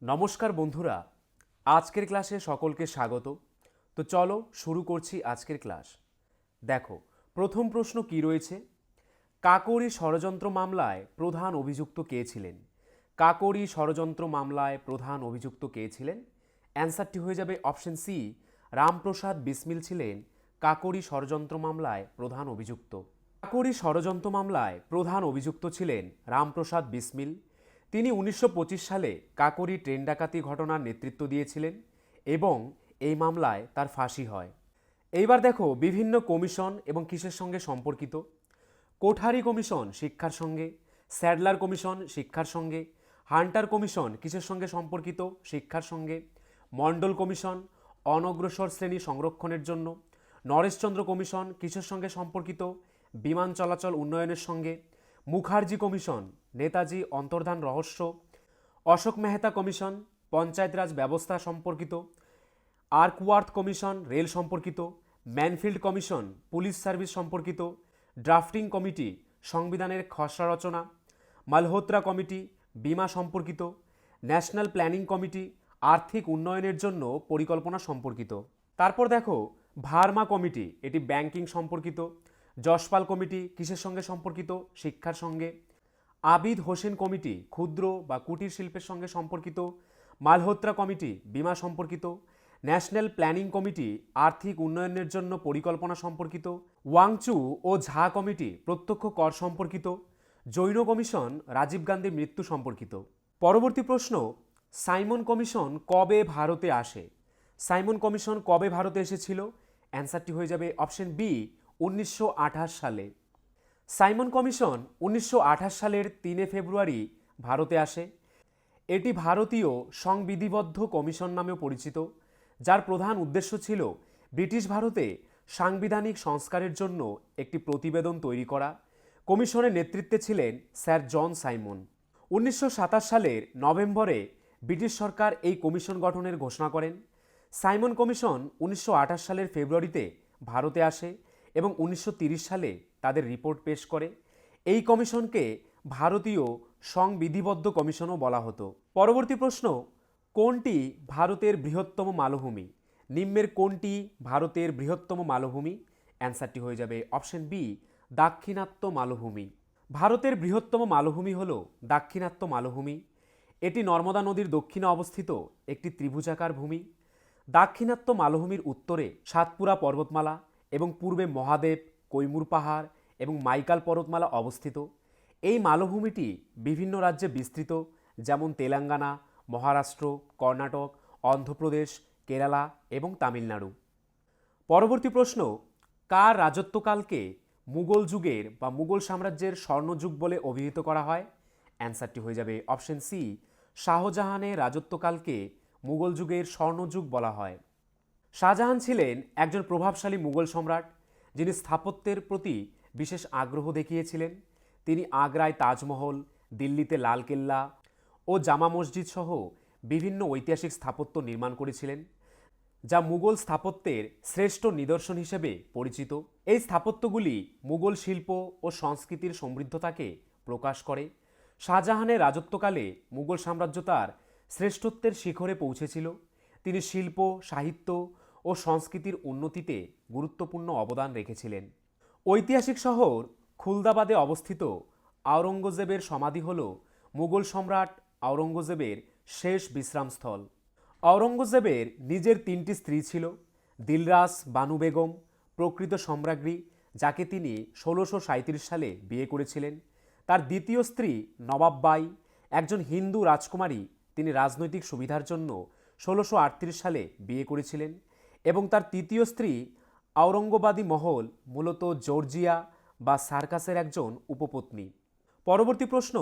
নমস্কার বন্ধুরা, আজকের ক্লাসে সকলকে স্বাগত। তো চলো শুরু করছি আজকের ক্লাস। দেখো, প্রথম প্রশ্ন কি রয়েছে? কাকোরি ষড়যন্ত্র মামলায় প্রধান অভিযুক্ত কে ছিলেন? কাকোরি ষড়যন্ত্র মামলায় প্রধান অভিযুক্ত কে ছিলেন? অ্যান্সারটি হয়ে যাবে অপশন সি, রামপ্রসাদ বিসমিল ছিলেন কাকোরি ষড়যন্ত্র মামলায় প্রধান অভিযুক্ত। কাকোরি ষড়যন্ত্র মামলায় প্রধান অভিযুক্ত ছিলেন রামপ্রসাদ বিসমিল। তিনি 1925 সালে কাকোরি ট্রেন ডাকাতি ঘটনার নেতৃত্ব দিয়েছিলেন এবং এই মামলায় তার ফাঁসি হয়। এইবার দেখো, বিভিন্ন কমিশন এবং কিসের সঙ্গে সম্পর্কিত। কোঠারি কমিশন শিক্ষার সঙ্গে, স্যাডলার কমিশন শিক্ষার সঙ্গে, হান্টার কমিশন কিসের সঙ্গে সম্পর্কিত? শিক্ষার সঙ্গে। মণ্ডল কমিশন অনগ্রসর শ্রেণী সংরক্ষণের জন্য। নরেশচন্দ্র কমিশন কিসের সঙ্গে সম্পর্কিত? বিমান চলাচল উন্নয়নের সঙ্গে। মুখার্জি কমিশন নেতাজি অন্তর্ধান রহস্য। অশোক মেহতা কমিশন পঞ্চায়েত রাজ ব্যবস্থা সম্পর্কিত। আর্কওয়ার্থ কমিশন রেল সম্পর্কিত। ম্যানফিল্ড কমিশন পুলিশ সার্ভিস সম্পর্কিত। ড্রাফটিং কমিটি সংবিধানের খসড়া রচনা। মালহোত্রা কমিটি বীমা সম্পর্কিত। ন্যাশনাল প্ল্যানিং কমিটি আর্থিক উন্নয়নের জন্য পরিকল্পনা সম্পর্কিত। তারপর দেখো, ভার্মা কমিটি এটি ব্যাংকিং সম্পর্কিত। যশপাল কমিটি কিসের সঙ্গে সম্পর্কিত? শিক্ষার সঙ্গে। আবিদ হোসেন কমিটি ক্ষুদ্র বা কুটির শিল্পের সঙ্গে সম্পর্কিত। মালহোত্রা কমিটি বীমা সম্পর্কিত। ন্যাশনাল প্ল্যানিং কমিটি আর্থিক উন্নয়নের জন্য পরিকল্পনা সম্পর্কিত। ওয়াংচু ও ঝা কমিটি প্রত্যক্ষ কর সম্পর্কিত। জৈন কমিশন রাজীব গান্ধীর মৃত্যু সম্পর্কিত। পরবর্তী প্রশ্ন, সাইমন কমিশন কবে ভারতে আসে? সাইমন কমিশন কবে ভারতে এসেছিল? অ্যান্সারটি হয়ে যাবে অপশন বি, 1928 সালে। সাইমন কমিশন 1928 সালের 3 ফেব্রুয়ারি ভারতে আসে। এটি ভারতীয় সংবিধিবদ্ধ কমিশন নামেও পরিচিত, যার প্রধান উদ্দেশ্য ছিল ব্রিটিশ ভারতে সাংবিধানিক সংস্কারের জন্য একটি প্রতিবেদন তৈরি করা। কমিশনের নেতৃত্বে ছিলেন স্যার জন সাইমন। 1927 সালের নভেম্বরে ব্রিটিশ সরকার এই কমিশন গঠনের ঘোষণা করেন। সাইমন কমিশন 1928 সালের ফেব্রুয়ারিতে ভারতে আসে এবং 1930 সালে তাদের রিপোর্ট পেশ করে। এই কমিশনকে ভারতীয় সংবিধিবদ্ধ কমিশনও বলা হতো। পরবর্তী প্রশ্ন, কোনটি ভারতের বৃহত্তম মালভূমি? নিম্নের কোনটি ভারতের বৃহত্তম মালভূমি? অ্যান্সারটি হয়ে যাবে অপশন বি, দাক্ষিণাত্য মালভূমি। ভারতের বৃহত্তম মালভূমি হল দাক্ষিণাত্য মালভূমি। এটি নর্মদা নদীর দক্ষিণে অবস্থিত একটি ত্রিভুজাকার ভূমি। দাক্ষিণাত্য মালভূমির উত্তরে সাতপুরা পর্বতমালা এবং পূর্বে মহাদেব, কৈমুর পাহাড় এবং মাইকাল পর্বতমালা অবস্থিত। এই মালভূমিটি বিভিন্ন রাজ্যে বিস্তৃত, যেমন তেলেঙ্গানা, মহারাষ্ট্র, কর্ণাটক, অন্ধ্রপ্রদেশ, কেরালা এবং তামিলনাড়ু। পরবর্তী প্রশ্ন, কার রাজত্বকালকে মুঘল যুগের বা মুঘল সাম্রাজ্যের স্বর্ণযুগ বলে অভিহিত করা হয়? অ্যান্সারটি হয়ে যাবে অপশন সি, শাহজাহানের রাজত্বকালকে মুঘল যুগের স্বর্ণযুগ বলা হয়। শাহজাহান ছিলেন একজন প্রভাবশালী মুঘল সম্রাট, যিনি স্থাপত্যের প্রতি বিশেষ আগ্রহ দেখিয়েছিলেন। তিনি আগ্রায় তাজমহল, দিল্লিতে লালকেল্লা ও জামা মসজিদ সহ বিভিন্ন ঐতিহাসিক স্থাপত্য নির্মাণ করেছিলেন, যা মুঘল স্থাপত্যের শ্রেষ্ঠ নিদর্শন হিসেবে পরিচিত। এই স্থাপত্যগুলি মুঘল শিল্প ও সংস্কৃতির সমৃদ্ধতাকে প্রকাশ করে। শাহজাহানের রাজত্বকালে মুঘল সাম্রাজ্য তার শ্রেষ্ঠত্বের শিখরে পৌঁছেছিল। তিনি শিল্প, সাহিত্য ও সংস্কৃতির উন্নতিতে গুরুত্বপূর্ণ অবদান রেখেছিলেন। ঐতিহাসিক শহর খুলদাবাদে অবস্থিত আওরঙ্গজেবের সমাধি হল মুঘল সম্রাট আওরঙ্গজেবের শেষ বিশ্রামস্থল। আওরঙ্গজেবের নিজের 3টি স্ত্রী ছিল। দিলরাস বানু বেগম প্রকৃত সম্রাজ্ঞী, যাকে তিনি 1637 সালে বিয়ে করেছিলেন। তার দ্বিতীয় স্ত্রী নবাব বাই একজন হিন্দু রাজকুমারী, তিনি রাজনৈতিক সুবিধার জন্য 1638 সালে বিয়ে করেছিলেন। এবং তার তৃতীয় স্ত্রী আওরঙ্গবাদী মহল মূলত জর্জিয়া বা সার্কাসের একজন উপপত্নী। পরবর্তী প্রশ্ন,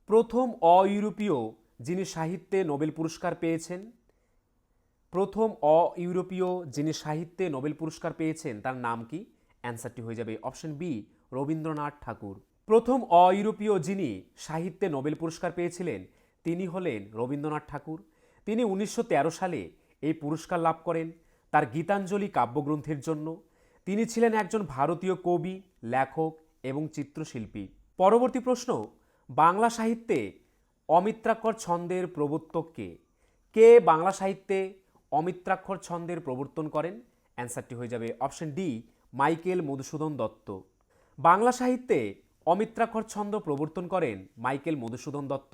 প্রথম অইউরোপীয় যিনি সাহিত্যে নোবেল পুরস্কার পেয়েছেন? প্রথম অইউরোপীয় যিনি সাহিত্যে নোবেল পুরস্কার পেয়েছেন তার নাম কি? অ্যান্সারটি হয়ে যাবে অপশন বি, রবীন্দ্রনাথ ঠাকুর। প্রথম অইউরোপীয় যিনি সাহিত্যে নোবেল পুরস্কার পেয়েছিলেন তিনি হলেন রবীন্দ্রনাথ ঠাকুর। তিনি 1913 সালে এই পুরস্কার লাভ করেন তার গীতাঞ্জলি কাব্যগ্রন্থের জন্য। তিনি ছিলেন একজন ভারতীয় কবি, লেখক এবং চিত্রশিল্পী। পরবর্তী প্রশ্ন, বাংলা সাহিত্যে অমিত্রাক্ষর ছন্দের প্রবর্তক কে? কে বাংলা সাহিত্যে অমিত্রাক্ষর ছন্দের প্রবর্তন করেন? অ্যান্সারটি হয়ে যাবে option D, Michael Madhusudan Dutta. Bangla সাহিত্যে অমিত্রাক্ষর ছন্দ প্রবর্তন করেন মাইকেল মধুসূদন দত্ত।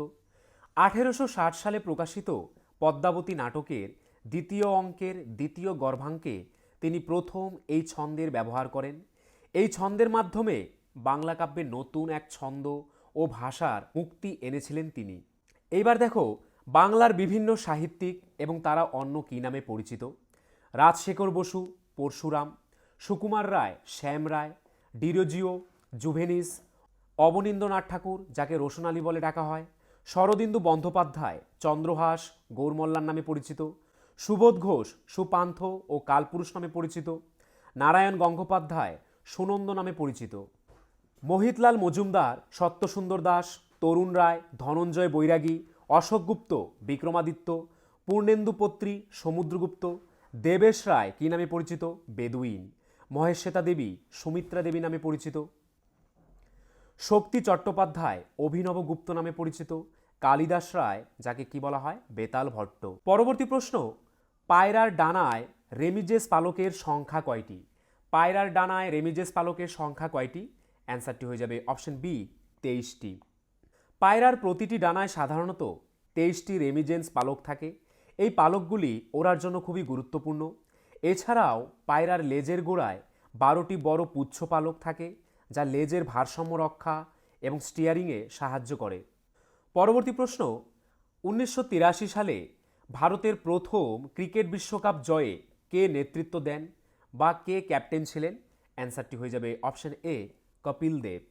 1860 সালে প্রকাশিত পদ্মাবতী নাটকের দ্বিতীয় অঙ্কের দ্বিতীয় গর্ভাঙ্কে তিনি প্রথম এই ছন্দের ব্যবহার করেন। এই ছন্দের মাধ্যমে বাংলা কাব্যে নতুন এক ছন্দ ও ভাষার মুক্তি এনেছিলেন তিনি। এইবার দেখো বাংলার বিভিন্ন সাহিত্যিক এবং তারা অন্য কী নামে পরিচিত। রাজশেখর বসু, পরশুরাম, সুকুমার রায়, শ্যাম রায়, ডিরোজিও, জুভেনিস, অবনীন্দ্রনাথ ঠাকুর যাকে রোশনালী বলে ডাকা হয়, শরদিন্দু বন্দ্যোপাধ্যায় চন্দ্রহাস, গৌরমল্লার নামে পরিচিত, সুবোধ ঘোষ সুপান্থ ও কালপুরুষ নামে পরিচিত, নারায়ণ গঙ্গোপাধ্যায় সুনন্দ নামে পরিচিত, মোহিতলাল মজুমদার, সত্যসুন্দর দাস, তরুণ রায়, ধনঞ্জয় বৈরাগী, অশোক গুপ্ত বিক্রমাদিত্য, পূর্ণেন্দু পত্রী সমুদ্রগুপ্ত, দেবেশ রায় কী নামে পরিচিত? বেদুইন, মহেশ্বেতা দেবী সুমিত্রা দেবী নামে পরিচিত, শক্তি চট্টোপাধ্যায় অভিনব গুপ্ত নামে পরিচিত, কালিদাস রায় যাকে কি বলা হয়? বেতাল ভট্ট। পরবর্তী প্রশ্ন, পায়রার ডানায় রেমিজেস পালকের সংখ্যা কয়টি? পায়রার ডানায় রেমিজেস পালকের সংখ্যা কয়টি? অ্যান্সারটি হয়ে যাবে অপশন বি, 23টি। পায়রার প্রতিটি ডানায় সাধারণত 23টি রেমিজেন্স পালক থাকে। এই পালকগুলি ওড়ার জন্য খুবই গুরুত্বপূর্ণ। এছাড়াও পায়রার লেজের গোড়ায় 12টি বড় পুচ্ছ পালক থাকে যা লেজের ভারসাম্য রক্ষা এবং স্টিয়ারিংয়ে সাহায্য করে। পরবর্তী প্রশ্ন, 1983 সালে ভারতের প্রথম ক্রিকেট বিশ্বকাপ জয়ে কে নেতৃত্ব দেন বা কে ক্যাপ্টেন ছিলেন? অ্যান্সারটি হয়ে যাবে অপশন এ, কপিল দেব।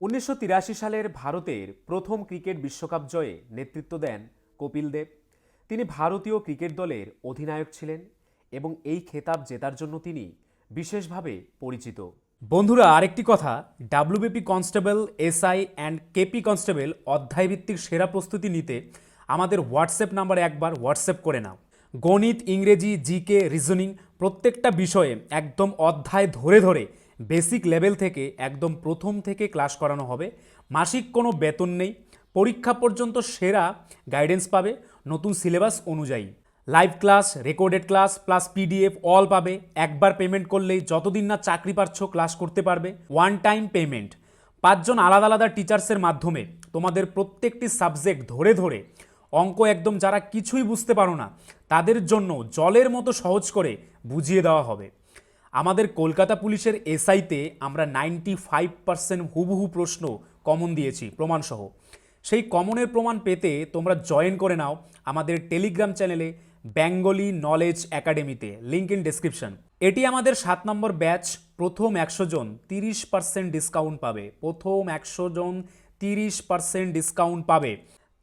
1983 সালের ভারতের প্রথম ক্রিকেট বিশ্বকাপ জয়ে নেতৃত্ব দেন কপিল দেব। তিনি ভারতীয় ক্রিকেট দলের অধিনায়ক ছিলেন এবং এই খেতাব জেতার জন্য তিনি বিশেষভাবে পরিচিত। বন্ধুরা, আরেকটি কথা, WBP constable, SI and KP constable অধ্যায়ভিত্তিক সেরা প্রস্তুতি নিতে আমাদের হোয়াটসঅ্যাপ নাম্বারে একবার হোয়াটসঅ্যাপ করে নাও। গণিত, ইংরেজি, জিকে, রিজনিং প্রত্যেকটা বিষয়ে একদম অধ্যায় ধরে ধরে বেসিক লেভেল থেকে একদম প্রথম থেকে ক্লাস করানো হবে। মাসিক কোনো বেতন নেই, পরীক্ষা পর্যন্ত সেরা গাইডেন্স পাবে নতুন সিলেবাস অনুযায়ী। Live class, recorded class plus PDF all পাবে। একবার পেমেন্ট করলেই যতদিন না চাকরি পাচ্ছ ক্লাস করতে পারবে। One time payment. 5 জন আলাদা আলাদা টিচার্সের মাধ্যমে তোমাদের প্রত্যেকটি সাবজেক্ট ধরে ধরে অঙ্ক একদম যারা কিছুই বুঝতে পারো না তাদের জন্য জলের মতো সহজ করে বুঝিয়ে দেওয়া হবে। আমাদের কলকাতা পুলিশের এসআইতে আমরা 95% হুবহু প্রশ্ন কমন দিয়েছি প্রমাণসহ। সেই কমনের প্রমাণ পেতে তোমরা জয়েন করে নাও আমাদের টেলিগ্রাম চ্যানেলে বেঙ্গলি নলেজ একাডেমিতে, লিঙ্ক ইন ডেসক্রিপশন। এটি আমাদের 7 নম্বর ব্যাচ। প্রথম 100 জন 30% ডিসকাউন্ট পাবে। প্রথম 100 জন 30% ডিসকাউন্ট পাবে।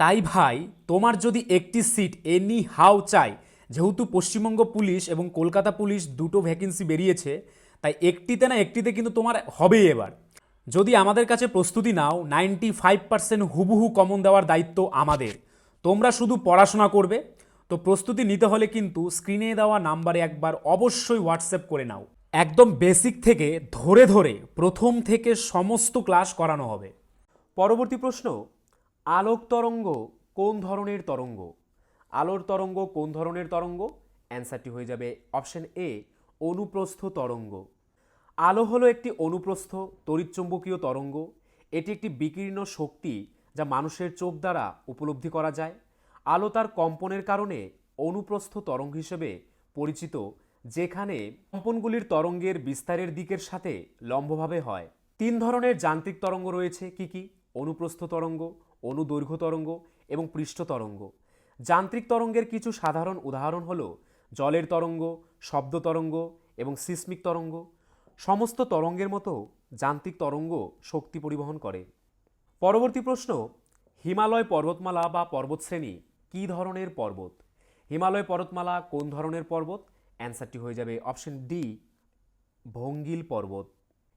তাই ভাই, তোমার যদি একটি সিট এনি হাউ চাই, যেহেতু পশ্চিমবঙ্গ পুলিশ এবং কলকাতা পুলিশ দুটো ভ্যাকেন্সি বেরিয়েছে, তাই একটিতে না একটিতে কিন্তু তোমার হবেই এবার। যদি আমাদের কাছে প্রস্তুতি নাও, 95% হুবহু কমন দেওয়ার দায়িত্ব আমাদের। তোমরা শুধু পড়াশোনা করবে। তো প্রস্তুতি নিতে হলে কিন্তু স্ক্রিনে দেওয়া নাম্বারে একবার অবশ্যই হোয়াটসঅ্যাপ করে নাও। একদম বেসিক থেকে ধরে ধরে প্রথম থেকে সমস্ত ক্লাস করানো হবে। পরবর্তী প্রশ্ন, আলোক তরঙ্গ কোন ধরনের তরঙ্গ? আলোর তরঙ্গ কোন ধরনের তরঙ্গ? অ্যান্সারটি হয়ে যাবে অপশন এ, অনুপ্রস্থ তরঙ্গ। আলো হলো একটি অনুপ্রস্থ তড়িৎচুম্বকীয় তরঙ্গ। এটি একটি বিকীর্ণ শক্তি যা মানুষের চোখ দ্বারা উপলব্ধি করা যায়। আলো তার কম্পনের কারণে অনুপ্রস্থ তরঙ্গ হিসেবে পরিচিত, যেখানে কম্পনগুলির তরঙ্গের বিস্তারের দিকের সাথে লম্বভাবে হয়। 3 ধরনের যান্ত্রিক তরঙ্গ রয়েছে কি কি? অনুপ্রস্থ তরঙ্গ, অনুদৈর্ঘ্য তরঙ্গ এবং পৃষ্ঠ তরঙ্গ। যান্ত্রিক তরঙ্গের কিছু সাধারণ উদাহরণ হলো জলের তরঙ্গ, শব্দ তরঙ্গ এবং সিসমিক তরঙ্গ। সমস্ত তরঙ্গের মতো যান্ত্রিক তরঙ্গ শক্তি পরিবহন করে। পরবর্তী প্রশ্ন, হিমালয় পর্বতমালা বা পর্বতশ্রেণী কী ধরনের পর্বত? হিমালয় পর্বতমালা কোন ধরনের পর্বত? অ্যান্সারটি হয়ে যাবে অপশন ডি, ভঙ্গিল পর্বত।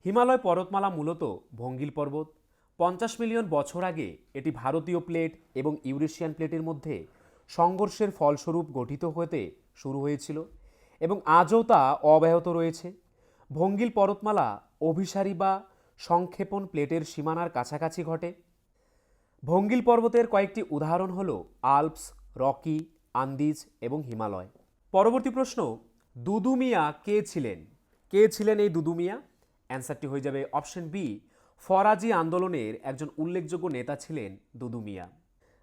হিমালয় পর্বতমালা মূলত ভঙ্গিল পর্বত। 50 মিলিয়ন বছর আগে এটি ভারতীয় প্লেট এবং ইউরেশিয়ান প্লেটের মধ্যে সংঘর্ষের ফলস্বরূপ গঠিত হতে শুরু হয়েছিল এবং আজও তা অব্যাহত রয়েছে। ভঙ্গিল পর্বতমালা অভিসারী বা সংক্ষেপণ প্লেটের সীমানার কাছাকাছি ঘটে। ভঙ্গিল পর্বতের কয়েকটি উদাহরণ হল আল্পস, রকি, আন্দিজ এবং হিমালয়। পরবর্তী প্রশ্ন, দুদু মিয়া কে ছিলেন? কে ছিলেন এই দুদু মিয়া? অ্যান্সারটি হয়ে যাবে অপশন বি, ফরাজি আন্দোলনের একজন উল্লেখযোগ্য নেতা ছিলেন দুদু মিয়া।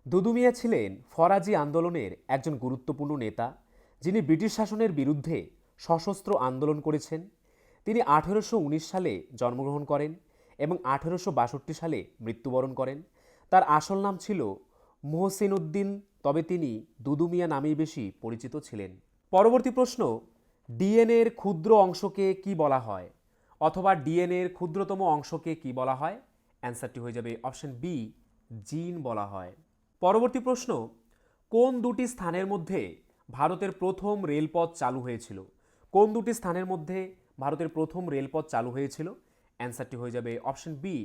দুদু মিয়া ছিলেন ফরাজি আন্দোলনের একজন গুরুত্বপূর্ণ নেতা, যিনি ব্রিটিশ শাসনের বিরুদ্ধে সশস্ত্র আন্দোলন করেছেন। তিনি 1819 সালে জন্মগ্রহণ করেন এবং 1862 সালে মৃত্যুবরণ করেন। তার আসল নাম ছিল মোহসিন উদ্দিন, তবে তিনি দুদু মিয়া নামেই বেশি পরিচিত ছিলেন। পরবর্তী প্রশ্ন, ডিএনএর ক্ষুদ্র অংশকে কি বলা হয়? অথবা ডিএনএর ক্ষুদ্রতম অংশকে কি বলা হয়? অ্যান্সারটি হয়ে যাবে অপশন বি, জিন বলা হয়। পরবর্তী প্রশ্ন, কোন দুটি স্থানের মধ্যে ভারতের প্রথম রেলপথ চালু হয়েছিল? কোন দুটি স্থানের মধ্যে ভারতের প্রথম রেলপথ চালু হয়েছিল? অ্যান্সারটি হয়ে যাবে অপশন বি,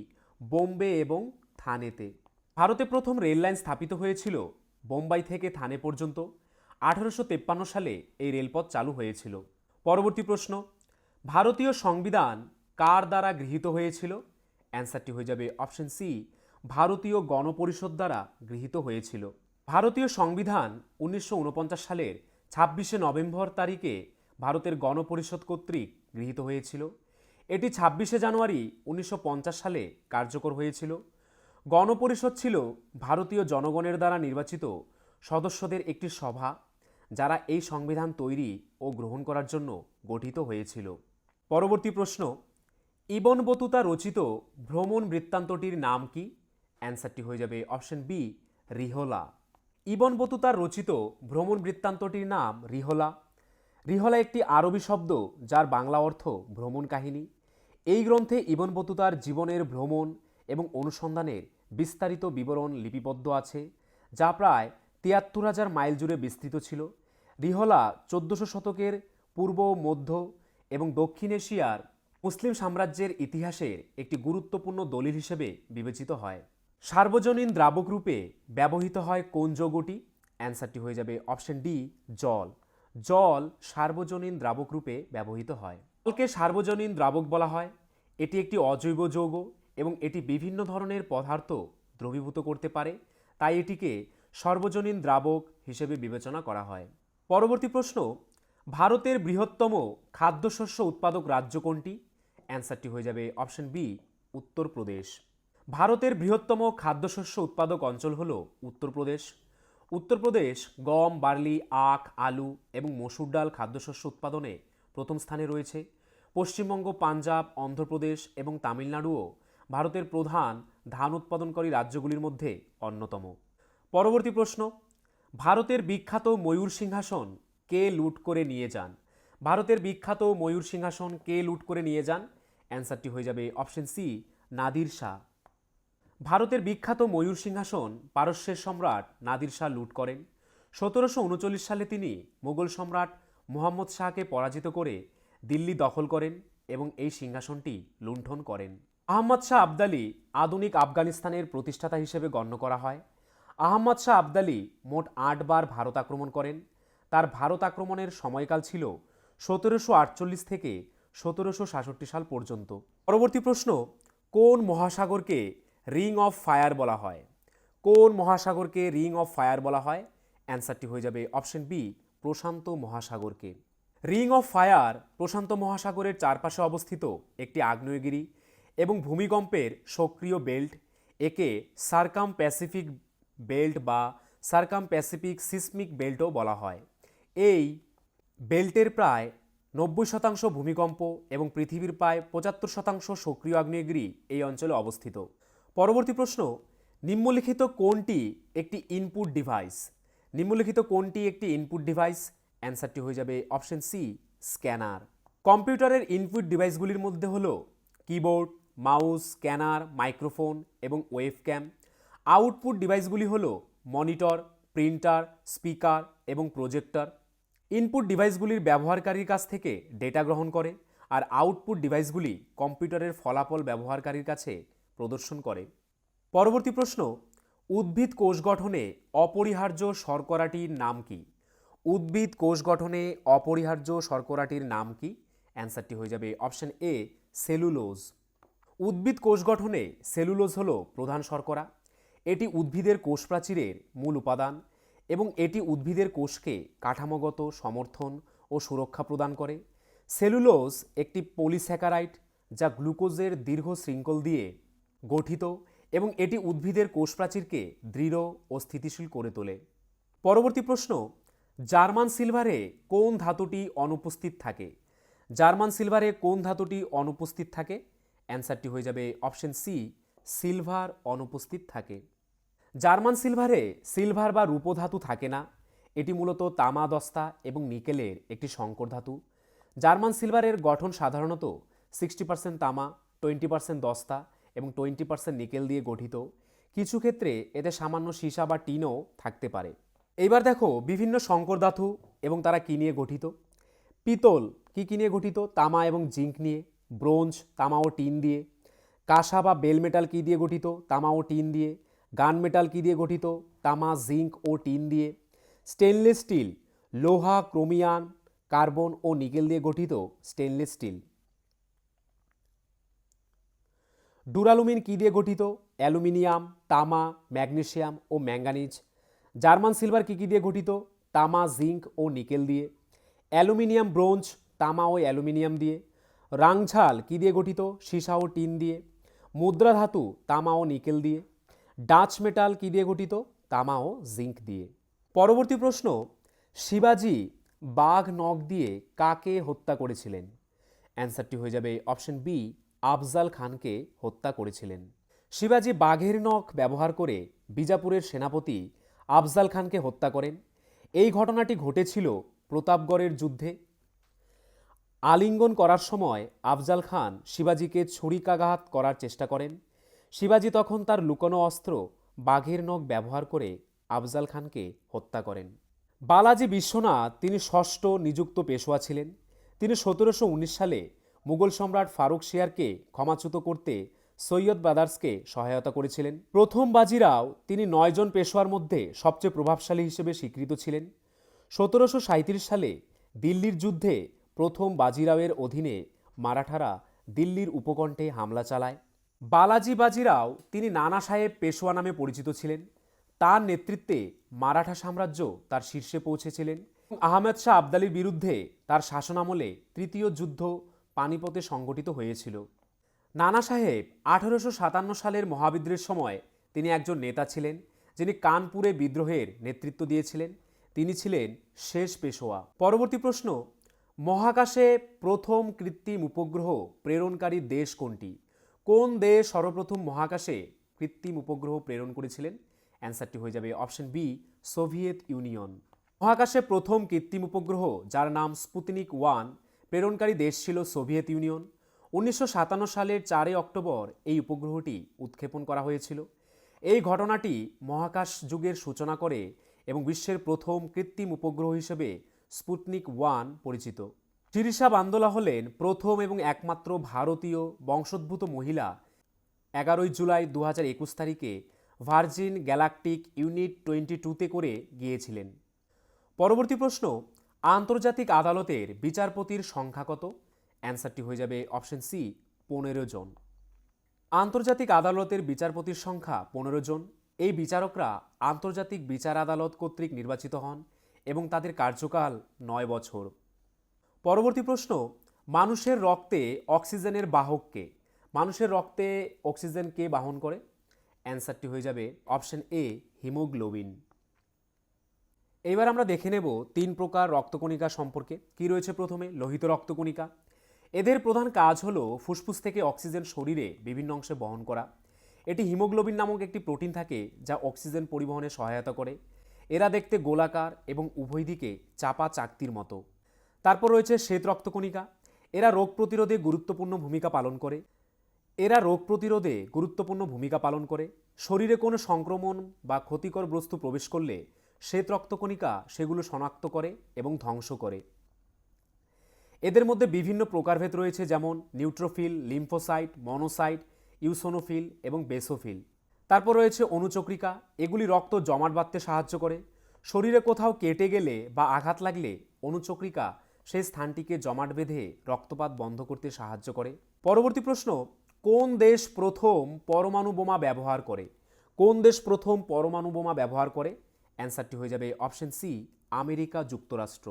বোম্বে এবং থানেতে। ভারতে প্রথম রেল লাইন স্থাপিত হয়েছিল বোম্বাই থেকে থানে পর্যন্ত। 1853 সালে এই রেলপথ চালু হয়েছিল। পরবর্তী প্রশ্ন, ভারতীয় সংবিধান কার দ্বারা গৃহীত হয়েছিল? অ্যান্সারটি হয়ে যাবে অপশন সি, ভারতীয় গণপরিষদ দ্বারা গৃহীত হয়েছিল। ভারতীয় সংবিধান 1949 সালের 26শে নভেম্বর তারিখে ভারতের গণপরিষদ কর্তৃক গৃহীত হয়েছিল। এটি 26শে জানুয়ারি 1950 সালে কার্যকর হয়েছিল। গণপরিষদ ছিল ভারতীয় জনগণের দ্বারা নির্বাচিত সদস্যদের একটি সভা, যারা এই সংবিধান তৈরি ও গ্রহণ করার জন্য গঠিত হয়েছিল। পরবর্তী প্রশ্ন, ইবন বতুতা রচিত ভ্রমণ বৃত্তান্তটির নাম কি? অ্যান্সারটি হয়ে যাবে অপশন বি, রিহলা। ইবন বতুতার রচিত ভ্রমণ বৃত্তান্তটির নাম রিহলা। রিহলা একটি আরবি শব্দ যার বাংলা অর্থ ভ্রমণ কাহিনী। এই গ্রন্থে ইবন বতুতার জীবনের ভ্রমণ এবং অনুসন্ধানের বিস্তারিত বিবরণ লিপিবদ্ধ আছে, যা প্রায় 73,000 মাইল জুড়ে বিস্তৃত ছিল। রিহলা 1400 শতকের পূর্ব, মধ্য এবং দক্ষিণ এশিয়ার মুসলিম সাম্রাজ্যের ইতিহাসের একটি গুরুত্বপূর্ণ দলিল হিসেবে বিবেচিত হয়। সার্বজনীন দ্রাবক রূপে ব্যবহৃত হয় কোন যৌগটি? অ্যান্সারটি হয়ে যাবে অপশন ডি, জল। জল সার্বজনীন দ্রাবক রূপে ব্যবহৃত হয়। জলকে সার্বজনীন দ্রাবক বলা হয়। এটি একটি অজৈব যৌগ এবং এটি বিভিন্ন ধরনের পদার্থ দ্রবীভূত করতে পারে, তাই এটিকে সর্বজনীন দ্রাবক হিসেবে বিবেচনা করা হয়। পরবর্তী প্রশ্ন, ভারতের বৃহত্তম খাদ্যশস্য উৎপাদক রাজ্য কোনটি? অ্যান্সারটি হয়ে যাবে অপশন বি, উত্তরপ্রদেশ। ভারতের বৃহত্তম খাদ্যশস্য উৎপাদক অঞ্চল হল উত্তরপ্রদেশ। উত্তরপ্রদেশ গম, বার্লি, আখ, আলু এবং মসুর ডাল খাদ্যশস্য উৎপাদনে প্রথম স্থানে রয়েছে। পশ্চিমবঙ্গ, পাঞ্জাব, অন্ধ্রপ্রদেশ এবং তামিলনাড়ুও ভারতের প্রধান ধান উৎপাদনকারী রাজ্যগুলির মধ্যে অন্যতম। পরবর্তী প্রশ্ন, ভারতের বিখ্যাত ময়ূর সিংহাসন কে লুট করে নিয়ে যান? ভারতের বিখ্যাত ময়ূর সিংহাসন কে লুট করে নিয়ে যান? অ্যান্সারটি হয়ে যাবে অপশন সি, নাদির শাহ। ভারতের বিখ্যাত ময়ূর সিংহাসন পারস্যের সম্রাট নাদির শাহ লুট করেন। 1739 সালে তিনি মোগল সম্রাট মুহাম্মদ শাহকে পরাজিত করে দিল্লি দখল করেন এবং এই সিংহাসনটি লুণ্ঠন করেন। আহমদ শাহ আবদালি আধুনিক আফগানিস্তানের প্রতিষ্ঠাতা হিসেবে গণ্য করা হয়। আহমদ শাহ আবদালি মোট 8 বার ভারত আক্রমণ করেন। তার ভারত আক্রমণের সময়কাল ছিল 1748 থেকে 1766 সাল পর্যন্ত। পরবর্তী প্রশ্ন, কোন মহাসাগরকে রিং অফ ফায়ার বলা হয়? কোন মহাসাগরকে রিং অফ ফায়ার বলা হয়? অ্যান্সারটি হয়ে যাবে অপশন বি, প্রশান্ত মহাসাগরকে। রিং অফ ফায়ার প্রশান্ত মহাসাগরের চারপাশে অবস্থিত একটি আগ্নেয়গিরি এবং ভূমিকম্পের সক্রিয় বেল্ট। একে সার্কাম প্যাসিফিক বেল্ট বা সার্কাম প্যাসিফিক সিসমিক বেল্টও বলা হয়। এই বেল্টের প্রায় 90% ভূমিকম্প এবং পৃথিবীর প্রায় 75% সক্রিয় আগ্নেয়গিরি এই অঞ্চলে অবস্থিত। পরবর্তী প্রশ্ন, নিম্নলিখিত কোনটি একটি ইনপুট ডিভাইস? নিম্নলিখিত কোনটি একটি ইনপুট ডিভাইস? অ্যান্সারটি হয়ে যাবে অপশন সি, স্ক্যানার। কম্পিউটারের ইনপুট ডিভাইসগুলির মধ্যে হলো কিবোর্ড, মাউস, স্ক্যানার, মাইক্রোফোন এবং ওয়েবক্যাম। আউটপুট ডিভাইসগুলি হলো মনিটর, প্রিন্টার, স্পিকার এবং প্রজেক্টর। ইনপুট ডিভাইসগুলির ব্যবহারকারীর কাছ থেকে ডেটা গ্রহণ করে, আর আউটপুট ডিভাইসগুলি কম্পিউটারের ফলাফল ব্যবহারকারীর কাছে প্রদর্শন করে। পরবর্তী প্রশ্ন, উদ্ভিদ কোষ গঠনে অপরিহার্য শর্করাটির নাম কি? উদ্ভিদ কোষ গঠনে অপরিহার্য শর্করাটির নাম কি? অ্যান্সারটি হয়ে যাবে অপশন এ, সেলুলোজ। উদ্ভিদ কোষ গঠনে সেলুলোজ হলো প্রধান শর্করা। এটি উদ্ভিদের কোষ প্রাচীরের মূল উপাদান এবং এটি উদ্ভিদের কোষকে কাঠামোগত সমর্থন ও সুরক্ষা প্রদান করে। সেলুলোজ একটি পলিস্যাকারাইড যা গ্লুকোজের দীর্ঘ শৃঙ্খল দিয়ে গঠিত এবং এটি উদ্ভিদের কোষপ্রাচীরকে দৃঢ় ও স্থিতিশীল করে তোলে। পরবর্তী প্রশ্ন, জার্মান সিলভারে কোন ধাতুটি অনুপস্থিত থাকে? জার্মান সিলভারে কোন ধাতুটি অনুপস্থিত থাকে? অ্যান্সারটি হয়ে যাবে অপশন সি, সিলভার অনুপস্থিত থাকে। জার্মান সিলভারে সিলভার বা রূপো ধাতু থাকে না। এটি মূলত তামা দস্তা এবং নিকেলের একটি সংকর ধাতু। জার্মান সিলভারের গঠন সাধারণত 60% তামা, 20% দস্তা এবং 20% নিকেল দিয়ে গঠিত। কিছু ক্ষেত্রে এতে সামান্য সীসা বা টিনও থাকতে পারে। এইবার দেখো বিভিন্ন সংকর ধাতু এবং তারা কী নিয়ে গঠিত। পিতল কী নিয়ে গঠিত? তামা এবং জিঙ্ক নিয়ে। ব্রোঞ্জ তামা ও টিন দিয়ে। কাঁসা বা বেল মেটাল কী দিয়ে গঠিত? তামা ও টিন দিয়ে। গান মেটাল কী দিয়ে গঠিত? তামা, জিঙ্ক ও টিন দিয়ে। স্টেনলেস স্টিল লোহা, ক্রোমিয়াম, কার্বন ও নিকেল দিয়ে গঠিত স্টেনলেস স্টিল। ডুরালুমিন কী দিয়ে গঠিত? অ্যালুমিনিয়াম, তামা, ম্যাগনেসিয়াম ও ম্যাঙ্গানিজ। জার্মান সিলভার কী দিয়ে গঠিত? তামা, জিঙ্ক ও নিকেল দিয়ে। অ্যালুমিনিয়াম, ব্রোঞ্জ, তামা ও অ্যালুমিনিয়াম দিয়ে। রাংঝাল কী দিয়ে গঠিত? সীসা ও টিন দিয়ে। মুদ্রা ধাতু তামা ও নিকেল দিয়ে। ডাচ মেটাল কী দিয়ে গঠিত? তামা ও জিঙ্ক দিয়ে। পরবর্তী প্রশ্ন, শিবাজি বাঘ নখ দিয়ে কাকে হত্যা করেছিলেন? অ্যান্সারটি হয়ে যাবে অপশন বি, আফজাল খানকে হত্যা করেছিলেন। শিবাজি বাঘের নখ ব্যবহার করে বিজাপুরের সেনাপতি আফজাল খানকে হত্যা করেন। এই ঘটনাটি ঘটেছিল প্রতাপগড়ের যুদ্ধে। আলিঙ্গন করার সময় আফজাল খান শিবাজিকে ছুরিকাঘাত করার চেষ্টা করেন। শিবাজি তখন তার লুকোনো অস্ত্র বাঘের নখ ব্যবহার করে আফজাল খানকে হত্যা করেন। বালাজি বিশ্বনাথ তিনি ষষ্ঠ নিযুক্ত পেশোয়া ছিলেন। তিনি 1719 সালে মুঘল সম্রাট ফারুক শিয়ারকে ক্ষমাচ্যুত করতে সৈয়দ ব্রাদার্সকে সহায়তা করেছিলেন। প্রথম বাজিরাও তিনি 9 জন পেশোয়ার মধ্যে সবচেয়ে প্রভাবশালী হিসেবে স্বীকৃত ছিলেন। 1737 সালে দিল্লির যুদ্ধে প্রথম বাজিরাওয়ের অধীনে মারাঠারা দিল্লির উপকণ্ঠে হামলা চালায়। বালাজি বাজিরাও তিনি নানা সাহেব পেশোয়া নামে পরিচিত ছিলেন। তার নেতৃত্বে মারাঠা সাম্রাজ্য তার শীর্ষে পৌঁছেছিলেন। আহমেদ শাহ আবদালির বিরুদ্ধে তার শাসনামলে তৃতীয় যুদ্ধ পানিপথে সংগঠিত হয়েছিল। নানা সাহেব 1857 সালের মহাবিদ্রোহের সময় তিনি একজন নেতা ছিলেন যিনি কানপুরে বিদ্রোহের নেতৃত্ব দিয়েছিলেন। তিনি ছিলেন শেষ পেশোয়া। পরবর্তী প্রশ্ন, মহাকাশে প্রথম কৃত্রিম উপগ্রহ প্রেরণকারী দেশ কোনটি? কোন দেশ সর্বপ্রথম মহাকাশে কৃত্রিম উপগ্রহ প্রেরণ করেছিলেন? অ্যান্সারটি হয়ে যাবে অপশন বি, সোভিয়েত ইউনিয়ন। মহাকাশে প্রথম কৃত্রিম উপগ্রহ যার নাম স্পুতনিক 1 প্রেরণকারী দেশ ছিল সোভিয়েত ইউনিয়ন। 1957 সালের 4 অক্টোবর এই উপগ্রহটি উৎক্ষেপণ করা হয়েছিল। এই ঘটনাটি মহাকাশ যুগের সূচনা করে এবং বিশ্বের প্রথম কৃত্রিম উপগ্রহ হিসেবে স্পুতনিক 1 পরিচিত। শিরিষা বান্দোলা হলেন প্রথম এবং একমাত্র ভারতীয় বংশোদ্ভূত মহিলা 11 জুলাই 2021 তারিখে ভার্জিন গ্যালাকটিক ইউনিট 22-তে করে গিয়েছিলেন। পরবর্তী প্রশ্ন, আন্তর্জাতিক আদালতের বিচারপতির সংখ্যা কত? অ্যান্সারটি হয়ে যাবে অপশন সি, 15 জন। আন্তর্জাতিক আদালতের বিচারপতির সংখ্যা 15 জন। এই বিচারকরা আন্তর্জাতিক বিচার আদালত কর্তৃক নির্বাচিত হন এবং তাদের কার্যকাল 9 বছর। পরবর্তী প্রশ্ন, মানুষের রক্তে অক্সিজেনের বাহক কে? মানুষের রক্তে অক্সিজেন কে বাহন করে? অ্যান্সারটি হয়ে যাবে অপশন এ, হিমোগ্লোবিন। এইবার আমরা দেখে নেব 3 প্রকার রক্তকণিকা সম্পর্কে। কি রয়েছে প্রথমে? লোহিত রক্তকণিকা। এদের প্রধান কাজ হলো ফুসফুস থেকে অক্সিজেন শরীরে বিভিন্ন অংশে বহন করা। এটি হিমোগ্লোবিন নামক একটি প্রোটিন থাকে যা অক্সিজেন পরিবহনে সহায়তা করে। এরা দেখতে গোলাকার এবং উভয় দিকে চাপা চাকতির মতো। তারপর রয়েছে শ্বেত রক্তকণিকা। এরা রোগ প্রতিরোধে গুরুত্বপূর্ণ ভূমিকা পালন করে। শরীরে কোনো সংক্রমণ বা ক্ষতিকর বস্তু প্রবেশ করলে শ্বেত রক্তকণিকা সেগুলো শনাক্ত করে এবং ধ্বংস করে। এদের মধ্যে বিভিন্ন প্রকারভেদ রয়েছে, যেমন নিউট্রোফিল, লিম্ফোসাইট, মনোসাইট, ইউসোনোফিল এবং বেসোফিল। তারপর রয়েছে অনুচক্রিকা। এগুলি রক্ত জমাট বাঁধতে সাহায্য করে। শরীরে কোথাও কেটে গেলে বা আঘাত লাগলে অনুচক্রিকা সেই স্থানটিকে জমাট বেঁধে রক্তপাত বন্ধ করতে সাহায্য করে। পরবর্তী প্রশ্ন, কোন দেশ প্রথম পরমাণু বোমা ব্যবহার করে? কোন দেশ প্রথম পরমাণু বোমা ব্যবহার করে? অ্যান্সারটি হয়ে যাবে অপশন সি আমেরিকা যুক্তরাষ্ট্র।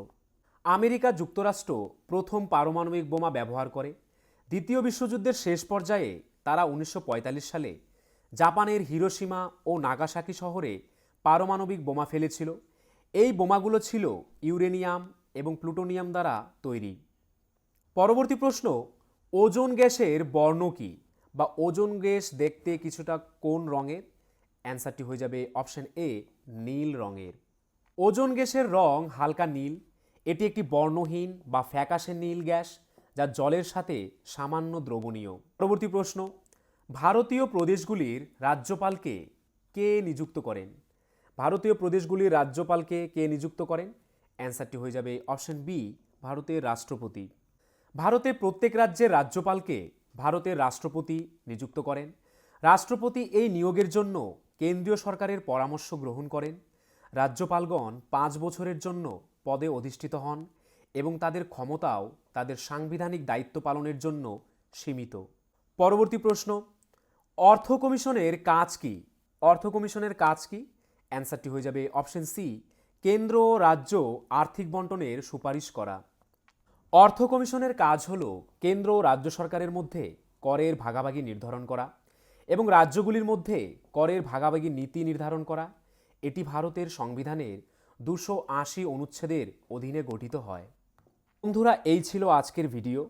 আমেরিকা যুক্তরাষ্ট্র প্রথম পারমাণবিক বোমা ব্যবহার করে। দ্বিতীয় বিশ্বযুদ্ধের শেষ পর্যায়ে তারা 1945 সালে জাপানের হিরোশিমা ও নাগাসাকি শহরে পারমাণবিক বোমা ফেলেছিল। এই বোমাগুলো ছিল ইউরেনিয়াম এবং প্লুটোনিয়াম দ্বারা তৈরি। পরবর্তী প্রশ্ন, ওজোন গ্যাসের বর্ণ কী বা ওজোন গ্যাস দেখতে কিছুটা কোন রঙের? অ্যান্সারটি হয়ে যাবে অপশন এ নীল রঙের। ওজোন গ্যাসের রং হালকা নীল। এটি একটি বর্ণহীন বা ফ্যাকাশে নীল গ্যাস যা জলের সাথে সামান্য দ্রবণীয়। পরবর্তী প্রশ্ন, ভারতীয় প্রদেশগুলির রাজ্যপালকে কে নিযুক্ত করেন? ভারতীয় প্রদেশগুলির রাজ্যপালকে কে নিযুক্ত করেন? অ্যান্সারটি হয়ে যাবে অপশন বি ভারতের রাষ্ট্রপতি। ভারতের প্রত্যেক রাজ্যের রাজ্যপালকে ভারতের রাষ্ট্রপতি নিযুক্ত করেন। রাষ্ট্রপতি এই নিয়োগের জন্য কেন্দ্রীয় সরকারের পরামর্শ গ্রহণ করেন। রাজ্যপালগণ 5 বছরের জন্য পদে অধিষ্ঠিত হন এবং তাদের ক্ষমতাও তাদের সাংবিধানিক দায়িত্ব পালনের জন্য সীমিত। পরবর্তী প্রশ্ন, অর্থ কমিশনের কাজ কি? অর্থ কমিশনের কাজ কি? অ্যান্সারটি হয়ে যাবে অপশন সি কেন্দ্র ও রাজ্য আর্থিক বণ্টনের সুপারিশ করা। অর্থ কমিশনের কাজ হল কেন্দ্র ও রাজ্য সরকারের মধ্যে করের ভাগাভাগি নির্ধারণ করা এবং রাজ্যগুলির মধ্যে করের ভাগাভাগি নীতি নির্ধারণ করা। এটি ভারতের সংবিধানের 280 অনুচ্ছেদের অধীনে গঠিত হয়। বন্ধুরা, এই ছিল আজকের ভিডিও।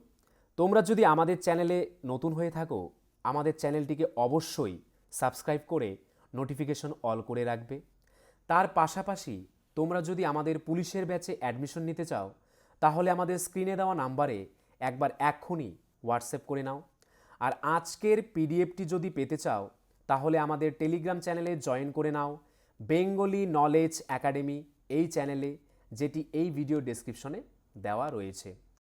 তোমরা যদি আমাদের চ্যানেলে নতুন হয়ে থাকো, আমাদের চ্যানেলটিকে অবশ্যই সাবস্ক্রাইব করে নোটিফিকেশন অল করে রাখবে। তার পাশাপাশি তোমরা যদি আমাদের পুলিশের ব্যাচে অ্যাডমিশন নিতে চাও, তাহলে আমাদের স্ক্রিনে দেওয়া নাম্বারে একবার এক্ষুনি হোয়াটসঅ্যাপ করে নাও। আর আজকের পিডিএফটি যদি পেতে চাও, তাহলে আমাদের টেলিগ্রাম চ্যানেলে জয়েন করে নাও, বেঙ্গলি নলেজ একাডেমি এই চ্যানেলে, যেটি এই ভিডিও ডেসক্রিপশনে দেওয়া রয়েছে।